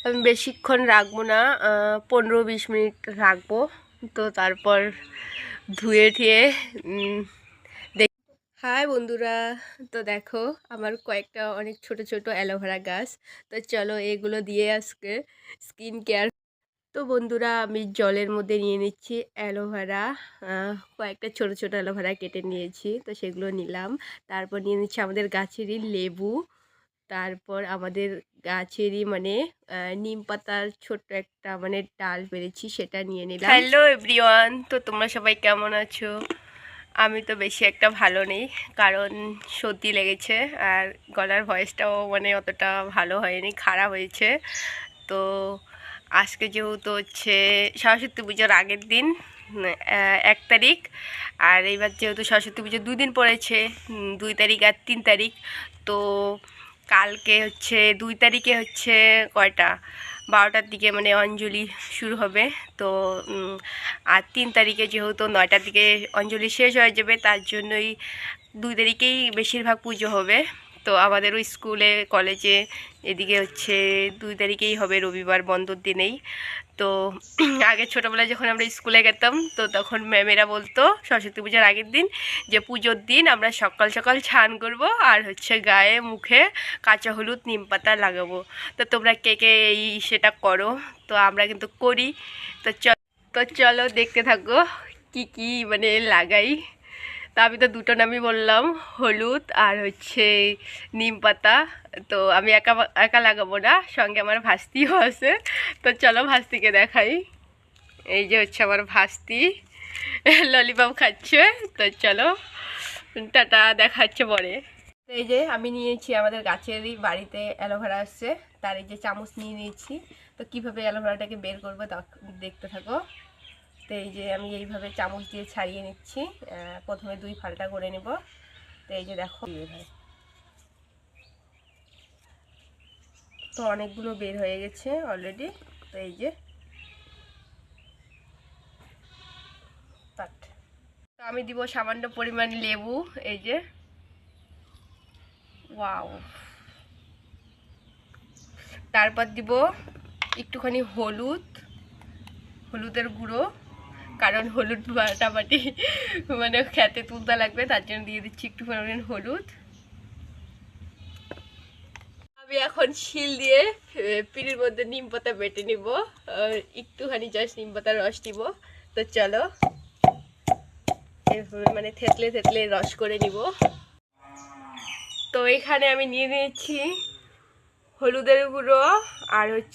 আমি বেশিক্ষণ রাখবো না, 15-20 মিনিট রাখবো। তো তারপর ধুয়ে ঠিয়ে হাই বন্ধুরা, তো দেখো আমার কয়েকটা অনেক ছোট ছোট অ্যালোভেরা গাছ। তো চলো এগুলো দিয়ে আজকে স্কিন কেয়ার। তো বন্ধুরা আমি জলের মধ্যে নিয়ে নিচ্ছি অ্যালোভেরা, কয়েকটা ছোট ছোট অ্যালোভেরা কেটে নিয়েছি, তো সেগুলো নিলাম। তারপর নিয়ে নিচ্ছি আমাদের গাছেরই লেবু, তারপর আমাদের গাছেরই মানে নিম পাতার ছোট্ট একটা মানে ডাল পেরেছি, সেটা নিয়ে নিলাম। হ্যালো এভরিওয়ান, তো তোমরা সবাই কেমন আছো? আমি তো বেশি একটা ভালো নেই, কারণ সর্দি লেগেছে আর গলার ভয়েসটাও মানে অতটা ভালো হয়নি, খারাপ হয়েছে। তো আজকে যেহেতু হচ্ছে সরস্বতী পুজোর আগের দিন, 1 তারিখ, আর এইবার যেহেতু সরস্বতী পুজো 2 দিন পড়েছে, 2 তারিখ আর 3 তারিখ। তো কালকে হচ্ছে 2 তারিখে হচ্ছে কয়টা 12টার দিকে মানে অঞ্জলি শুরু হবে। তো আর 3 তারিখে যেহেতু 9টার দিকে অঞ্জলি শেষ হয়ে যাবে, তার জন্যই 2 তারিখেই বেশিরভাগ পুজো হবে। তো আমাদেরও স্কুলে কলেজে এদিকে হচ্ছে 2 তারিখেই হবে, রবিবার বন্ধর দিনেই। তো আগে ছোটোবেলায় যখন আমরা স্কুলে যেতাম, তো তখন ম্যামেরা বলতো সরস্বতী পূজার আগের দিন যে পুজোর দিন আমরা সকাল সকাল স্নান করব আর হচ্ছে গায়ে মুখে কাঁচা হলুদ নিম পাতা লাগাবো। তো তোমরা কে কে এই সেটা করো? তো আমরা কিন্তু করি। তো চলো দেখতে থাকো কি কি মানে লাগাই। তা আমি তো দুটো নামই বললাম, হলুদ আর হচ্ছে নিম পাতা। তো আমি একা একা লাগাবো না, সঙ্গে আমার ভাস্তিও আছে। তো চলো ভাস্তিকে দেখাই। এই যে হচ্ছে আমার ভাস্তি, ললিপপ খাচ্ছে। তো চলো টাটা, দেখাচ্ছে পরে। তো এই যে আমি নিয়েছি আমাদের গাছেরই বাড়িতে অ্যালোভেরা আসছে, তার এই যে চামচ নিয়ে নিয়েছি। তো কীভাবে অ্যালোভেরাটাকে বের করবো দেখতে থাকো। তো এই যে আমি এইভাবে চামচ দিয়ে ছাড়িয়ে নিচ্ছি, প্রথমে 2 ফালটা করে নেব। তো এই যে দেখো তো অনেকগুলো বের হয়ে গেছে অলরেডি। তো এই যে তো আমি দিব সামান্য পরিমাণ লেবু, এই যে ওয়াও। তারপর দিব একটুখানি হলুদের গুঁড়ো, কারণ হলুদ বাটাবাটি মানে খেতে তুলতে লাগবে, তার জন্য দিয়ে দিচ্ছি একটু পরিমাণ হলুদ। আমি এখন শিল দিয়ে পিঁড়ির মধ্যে নিম পাতা বেটে নিব, একটুখানি জাস্ট নিম পাতার রস দিব। তো চলো মানে থেতলে থেতলে রস করে নিব। তো এখানে আমি নিয়ে নিয়েছি হলুদের গুঁড়ো আর হচ্ছে